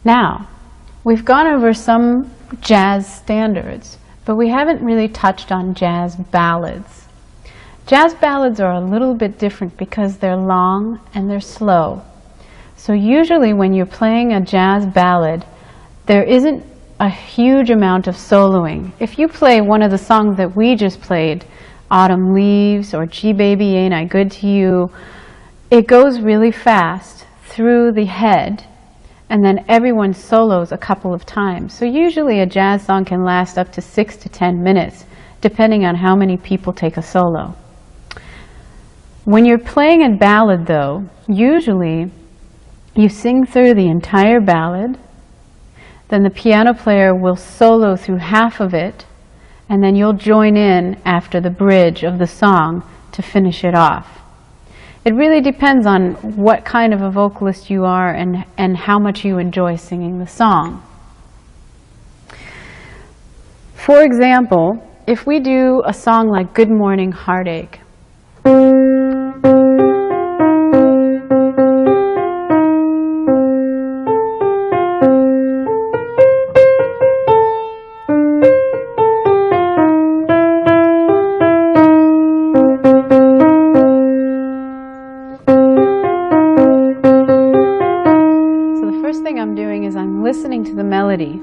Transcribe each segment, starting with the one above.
Now, we've gone over some jazz standards, but we haven't really touched on jazz ballads. Jazz ballads are a little bit different because they're long and they're slow. So usually when you're playing a jazz ballad, there isn't a huge amount of soloing. If you play one of the songs that we just played, Autumn Leaves or Gee Baby Ain't I Good to You, it goes really fast through the head, and then everyone solos a couple of times. So usually a jazz song can last up to 6 to 10 minutes, depending on how many people take a solo. When you're playing a ballad, though, usually you sing through the entire ballad, then the piano player will solo through half of it, and then you'll join in after the bridge of the song to finish it off. It really depends on what kind of a vocalist you are and how much you enjoy singing the song. For example, if we do a song like Good Morning Heartache, listening to the melody.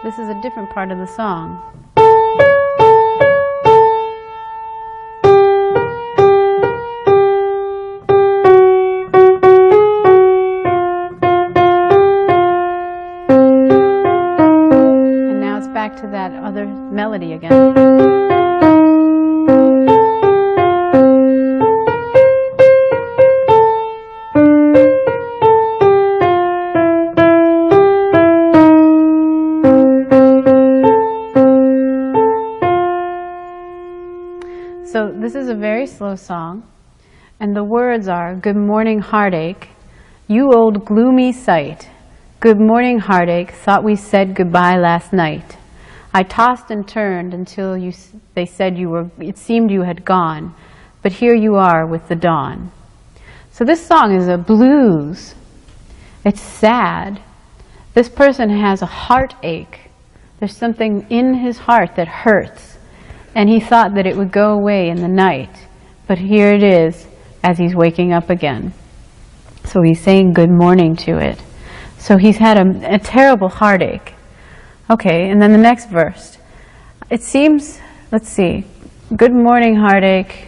This is a different part of the song. To that other melody again. So this is a very slow song, and the words are, good morning heartache, you old gloomy sight. Good morning heartache, thought we said goodbye last night. I tossed and turned until they said it seemed you had gone, but here you are with the dawn. So this song is a blues. It's sad. This person has a heartache. There's something in his heart that hurts, and he thought that it would go away in the night, but here it is as he's waking up again. So he's saying good morning to it. So he's had a terrible heartache. Okay, and then the next verse. It seems, let's see, good morning heartache,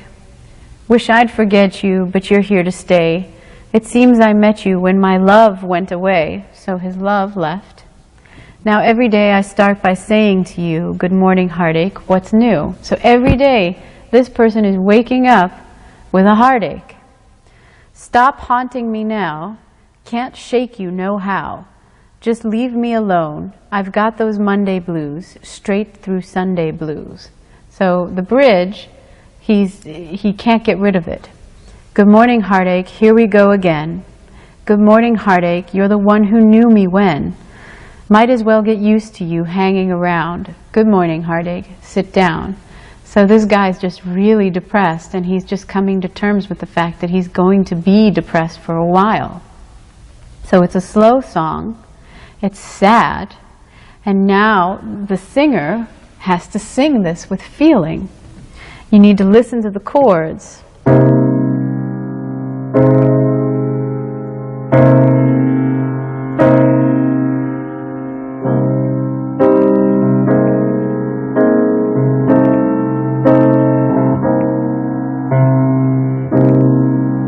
wish I'd forget you, but you're here to stay. It seems I met you when my love went away, so his love left. Now every day I start by saying to you, good morning heartache, what's new? So every day this person is waking up with a heartache. Stop haunting me now, can't shake you no how. Just leave me alone. I've got those Monday blues, straight through Sunday blues. So the bridge, he can't get rid of it. Good morning, heartache, here we go again. Good morning, heartache, you're the one who knew me when. Might as well get used to you hanging around. Good morning, heartache, sit down. So this guy's just really depressed, and he's just coming to terms with the fact that he's going to be depressed for a while. So it's a slow song. It's sad, and now the singer has to sing this with feeling. You need to listen to the chords.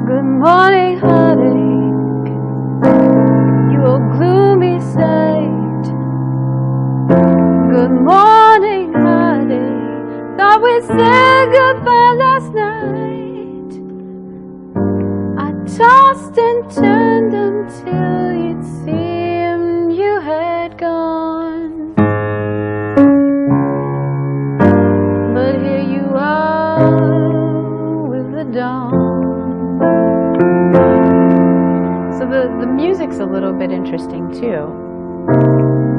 Good morning, heartache, you old gloomy sight. Good morning, heartache, thought we said goodbye last night. I tossed and turned until it seemed you had gone. But here you are with the dawn. So the music's a little bit interesting too.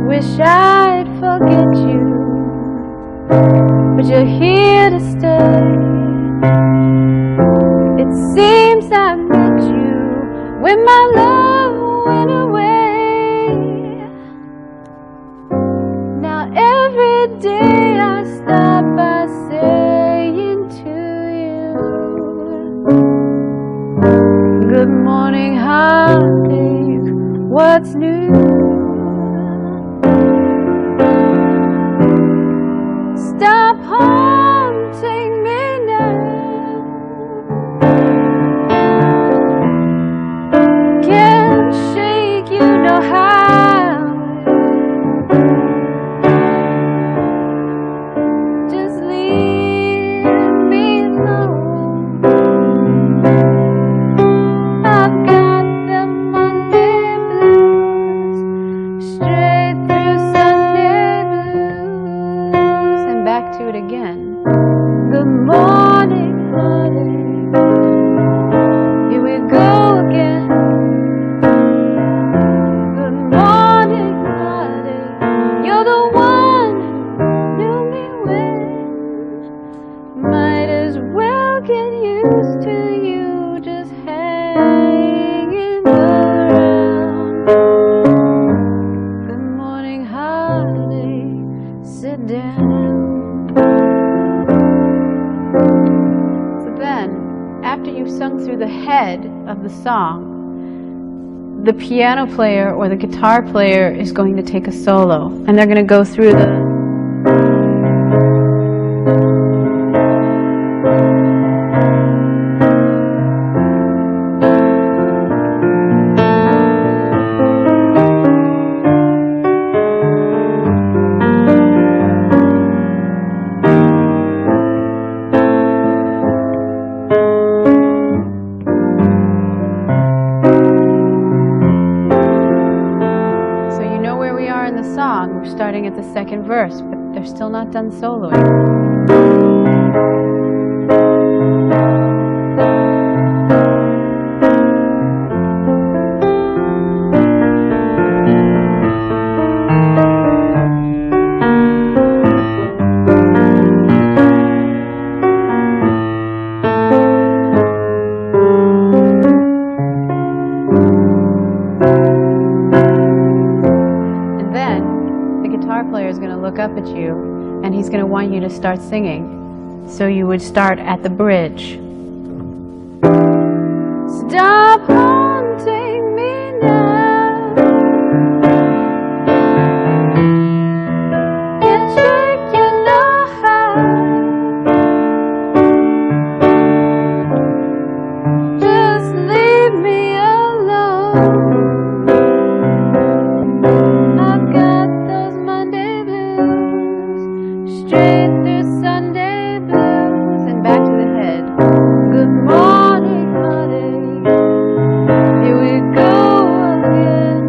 Wish I'd forget you, but you're here to stay. It seems I met you when my love went away. Now every day I stop by saying to you, good morning, heartache, what's new? Stop haunting me now. Can't shake you, know how. Just leave me alone. I've got the Monday blues, straight through Sunday blues. And back to it again. Good morning, heartache. Here we go again. Good morning, heartache. You're the one who knew me when. Might as well get used to you just hanging around. Good morning, heartache. Sit down. So then, after you've sung through the head of the song, the piano player or the guitar player is going to take a solo, and they're going to go through the song. We're starting at the second verse, but they're still not done soloing. Look up at you, and he's going to want you to start singing. So you would start at the bridge. Stop haunting me now. Can't shake you, know how. Just leave me alone. Straight through Sunday blues. And back to the head. Good morning, heartache. Here we go again.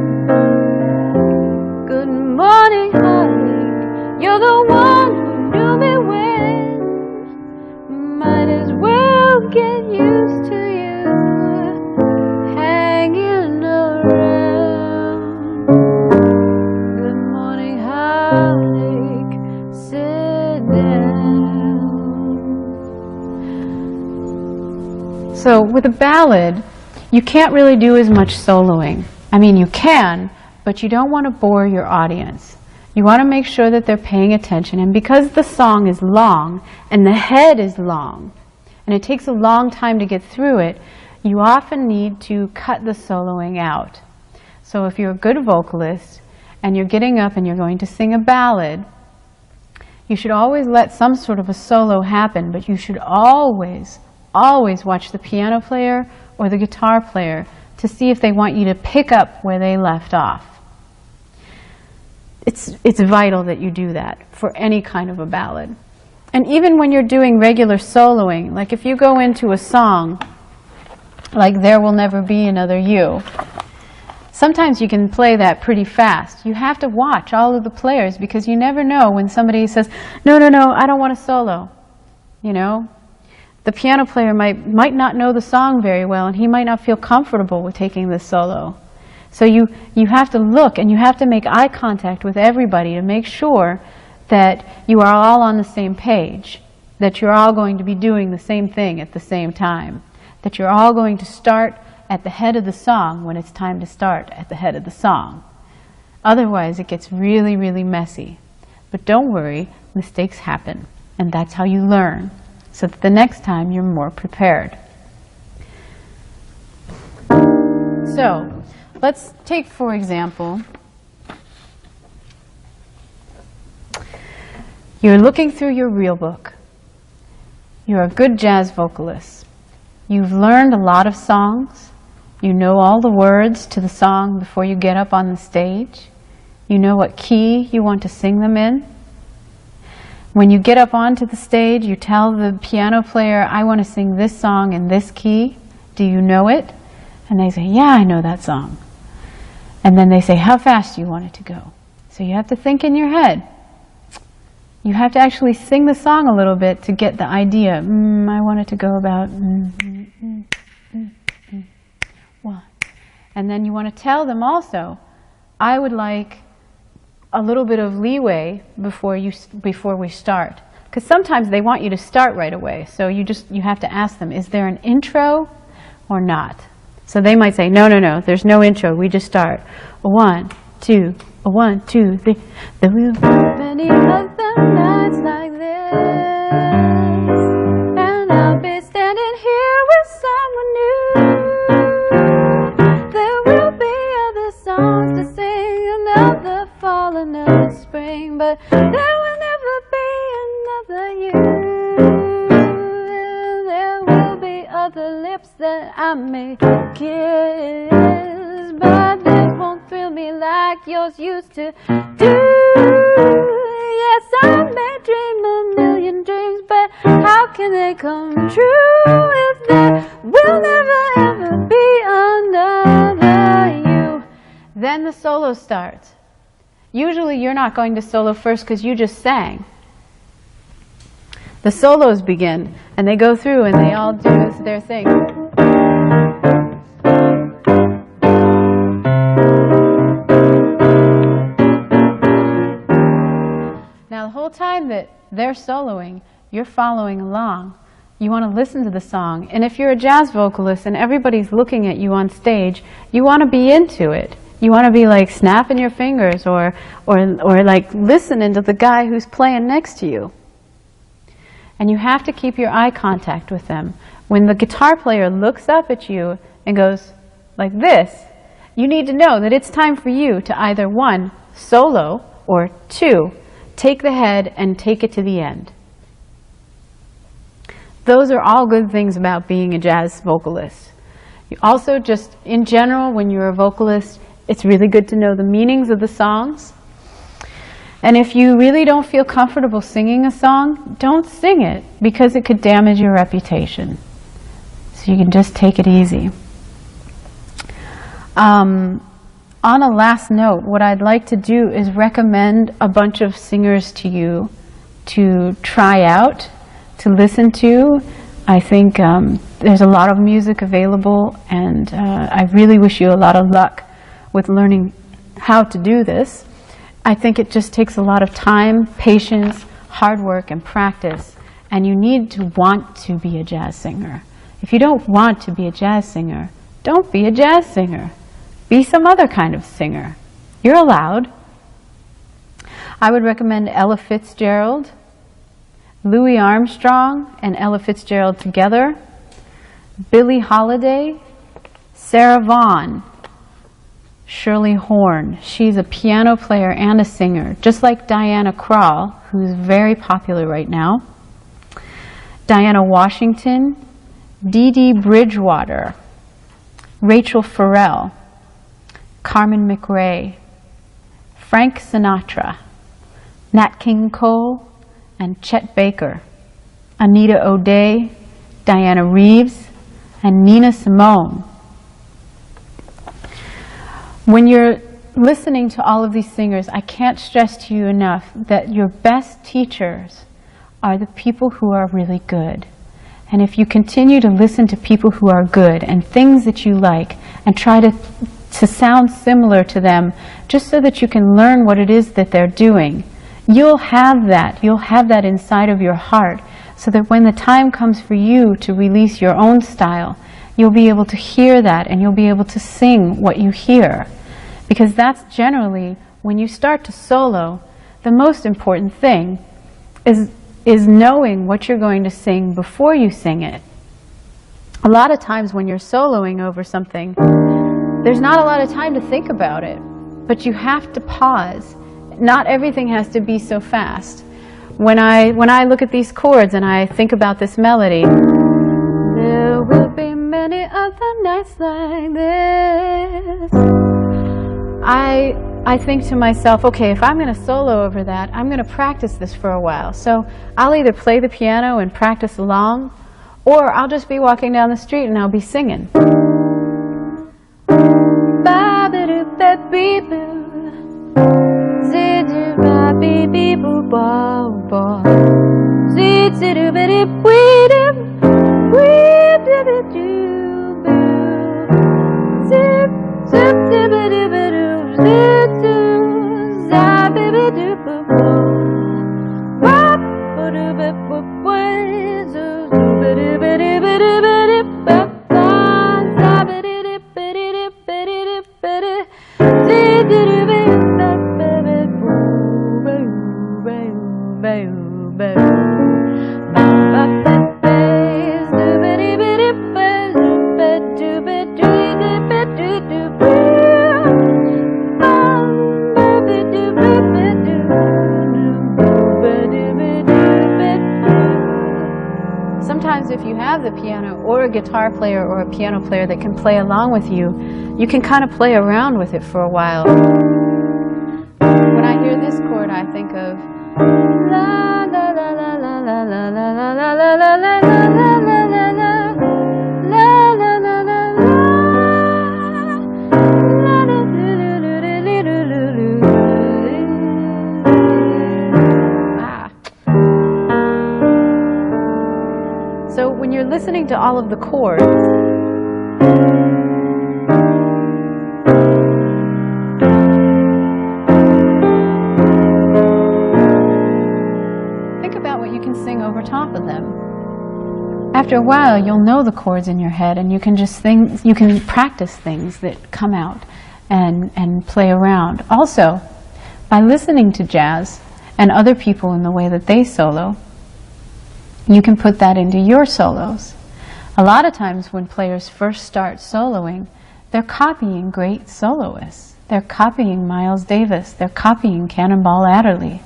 Good morning, heartache. You're the one who knew me when. Might as well get used to you hanging around. Good morning, heartache. So with a ballad, you can't really do as much soloing. I mean, you can, but you don't want to bore your audience. You want to make sure that they're paying attention. And because the song is long and the head is long, and it takes a long time to get through it, you often need to cut the soloing out. So if you're a good vocalist and you're getting up and you're going to sing a ballad, you should always let some sort of a solo happen, but you should always watch the piano player or the guitar player to see if they want you to pick up where they left off. It's vital that you do that for any kind of a ballad. And even when you're doing regular soloing, like if you go into a song like There Will Never Be Another You, sometimes you can play that pretty fast. You have to watch all of the players because you never know when somebody says, no, I don't want a solo. You know? The piano player might not know the song very well, and he might not feel comfortable with taking this solo. So you have to look and you have to make eye contact with everybody to make sure that you are all on the same page, that you're all going to be doing the same thing at the same time, that you're all going to start at the head of the song when it's time to start at the head of the song. Otherwise, it gets really, really messy. But don't worry, mistakes happen, and that's how you learn, so that the next time you're more prepared. So, let's take, for example, you're looking through your real book. You're a good jazz vocalist. You've learned a lot of songs. You know all the words to the song before you get up on the stage. You know what key you want to sing them in. When you get up onto the stage, you tell the piano player, I want to sing this song in this key. Do you know it? And they say, yeah, I know that song. And then they say, how fast do you want it to go? So you have to think in your head. You have to actually sing the song a little bit to get the idea. I want it to go about one. And then you want to tell them also, I would like a little bit of leeway before we start. Because sometimes they want you to start right away. So you have to ask them, is there an intro or not? So they might say, no, there's no intro, we just start. 1, 2, 1, 2, 3. There will be many other nights like this, and I'll be standing here with someone new. There will be other songs to sing, another fall, another spring, but there will never be another you. There will be other lips that I may kiss, but they won't thrill me like yours used to do. Yes, I may dream a million dreams, but how can they come true if there will never ever be another you? Then the solo starts. Usually you're not going to solo first because you just sang. The solos begin, and they go through and they all do their thing. Now the whole time that they're soloing, you're following along. You want to listen to the song. And if you're a jazz vocalist and everybody's looking at you on stage, you want to be into it. You want to be like snapping your fingers or like listening to the guy who's playing next to you. And you have to keep your eye contact with them. When the guitar player looks up at you and goes like this, you need to know that it's time for you to either 1, solo, or 2, take the head and take it to the end. Those are all good things about being a jazz vocalist. You also just, in general, when you're a vocalist, it's really good to know the meanings of the songs. And if you really don't feel comfortable singing a song, don't sing it, because it could damage your reputation. So you can just take it easy. On a last note, what I'd like to do is recommend a bunch of singers to you to try out, to listen to. I think there's a lot of music available, and I really wish you a lot of luck with learning how to do this. I think it just takes a lot of time, patience, hard work, and practice, and you need to want to be a jazz singer. If you don't want to be a jazz singer, don't be a jazz singer. Be some other kind of singer. You're allowed. I would recommend Ella Fitzgerald, Louis Armstrong and Ella Fitzgerald together, Billie Holiday, Sarah Vaughan, Shirley Horn. She's a piano player and a singer, just like Diana Krall, who's very popular right now. Diana Washington, Dee Dee Bridgewater, Rachel Farrell, Carmen McRae, Frank Sinatra, Nat King Cole, and Chet Baker, Anita O'Day, Diana Reeves, and Nina Simone. When you're listening to all of these singers, I can't stress to you enough that your best teachers are the people who are really good. And if you continue to listen to people who are good and things that you like and try to to sound similar to them, just so that you can learn what it is that they're doing. You'll have that inside of your heart, so that when the time comes for you to release your own style, you'll be able to hear that and you'll be able to sing what you hear. Because that's generally, when you start to solo, the most important thing is knowing what you're going to sing before you sing it. A lot of times when you're soloing over something, there's not a lot of time to think about it, but you have to pause. Not everything has to be so fast. When I look at these chords and I think about this melody, there will be many other nights like this. I think to myself, okay, if I'm going to solo over that, I'm going to practice this for a while. So I'll either play the piano and practice along, or I'll just be walking down the street and I'll be singing. Sometimes if you have the piano or a guitar player or a piano player that can play along with you, you can kind of play around with it for a while. When I hear this chord, I think of la la la la la la la la la la la la la la So when you're listening to all of the chords, think about what you can sing over top of them. After a while, you'll know the chords in your head, and you can just you can practice things that come out and play around. Also, by listening to jazz and other people in the way that they solo, you can put that into your solos. A lot of times when players first start soloing, they're copying great soloists. They're copying Miles Davis. They're copying Cannonball Adderley.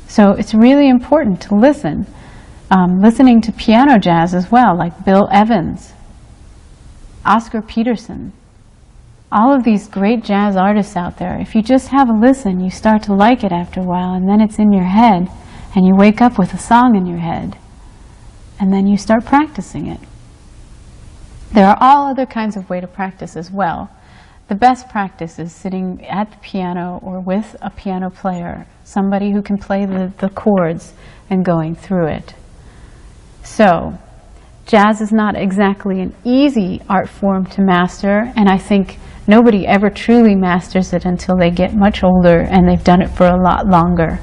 So it's really important to listen. Listening to piano jazz as well, like Bill Evans, Oscar Peterson, all of these great jazz artists out there. If you just have a listen, you start to like it after a while, and then it's in your head. And you wake up with a song in your head, and then you start practicing it. There are all other kinds of way to practice as well. The best practice is sitting at the piano or with a piano player, somebody who can play the chords and going through it. So, jazz is not exactly an easy art form to master, and I think nobody ever truly masters it until they get much older and they've done it for a lot longer.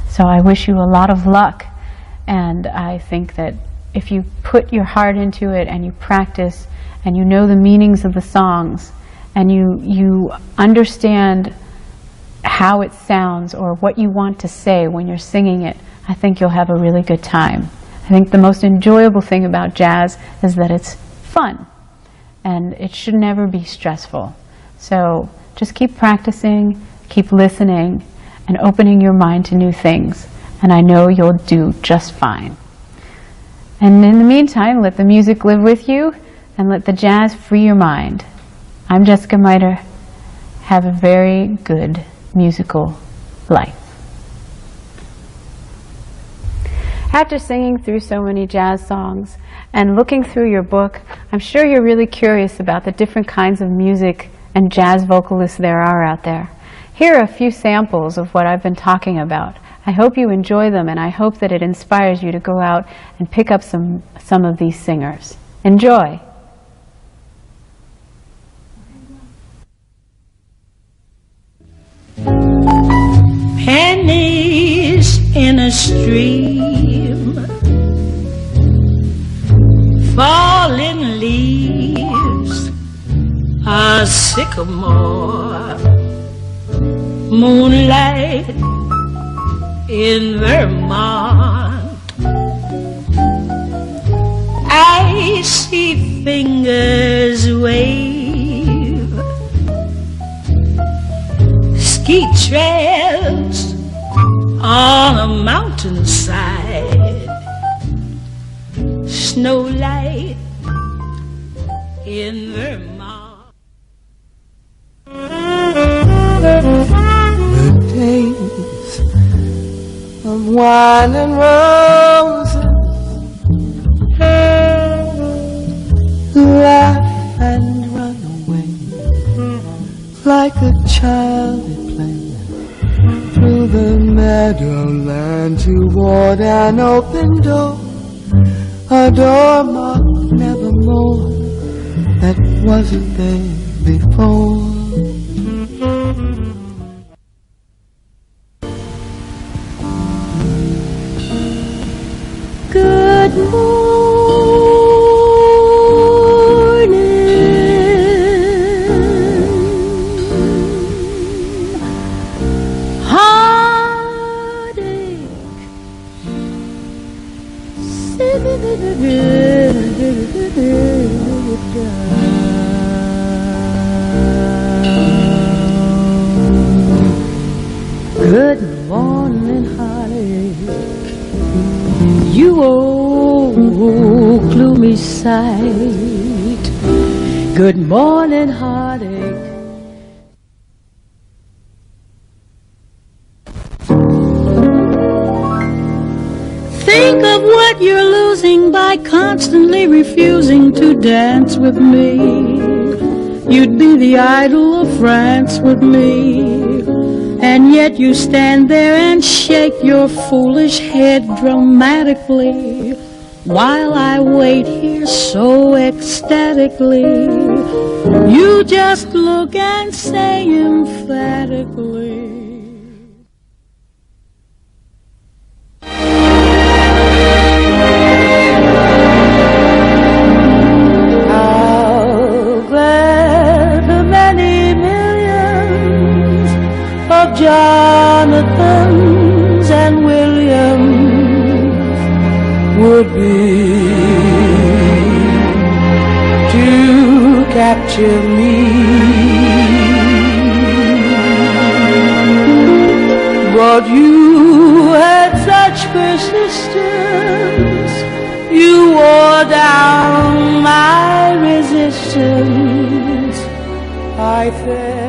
So I wish you a lot of luck, and I think that if you put your heart into it and you practice and you know the meanings of the songs and you understand how it sounds or what you want to say when you're singing it, I think you'll have a really good time. I think the most enjoyable thing about jazz is that it's fun, and it should never be stressful. So just keep practicing, keep listening, and opening your mind to new things, and I know you'll do just fine. And in the meantime, let the music live with you, and let the jazz free your mind. I'm Jessica Miter. Have a very good musical life. After singing through so many jazz songs and looking through your book, I'm sure you're really curious about the different kinds of music and jazz vocalists there are out there. Here are a few samples of what I've been talking about. I hope you enjoy them, and I hope that it inspires you to go out and pick up some of these singers. Enjoy! pennies in a stream, falling leaves, a sycamore, moonlight in Vermont. I see fingers wave, ski trails on a mountainside, snow light in Vermont. The days of wine and roses, laugh and run away like a child at play through the meadowland toward an open door, a door marked nevermore that wasn't there before. Good morning, heartache. Good morning, heartache. You old gloomy sight. Good morning, heartache. Think of what you're losing by constantly refusing to dance with me. You'd be the idol of France with me, and yet you stand there and shake your foolish head dramatically, while I wait here so ecstatically. You just look and say emphatically, how glad the many millions of Jonathans and Williams would be to capture me. But you had such persistence, you wore down my resistance. I fell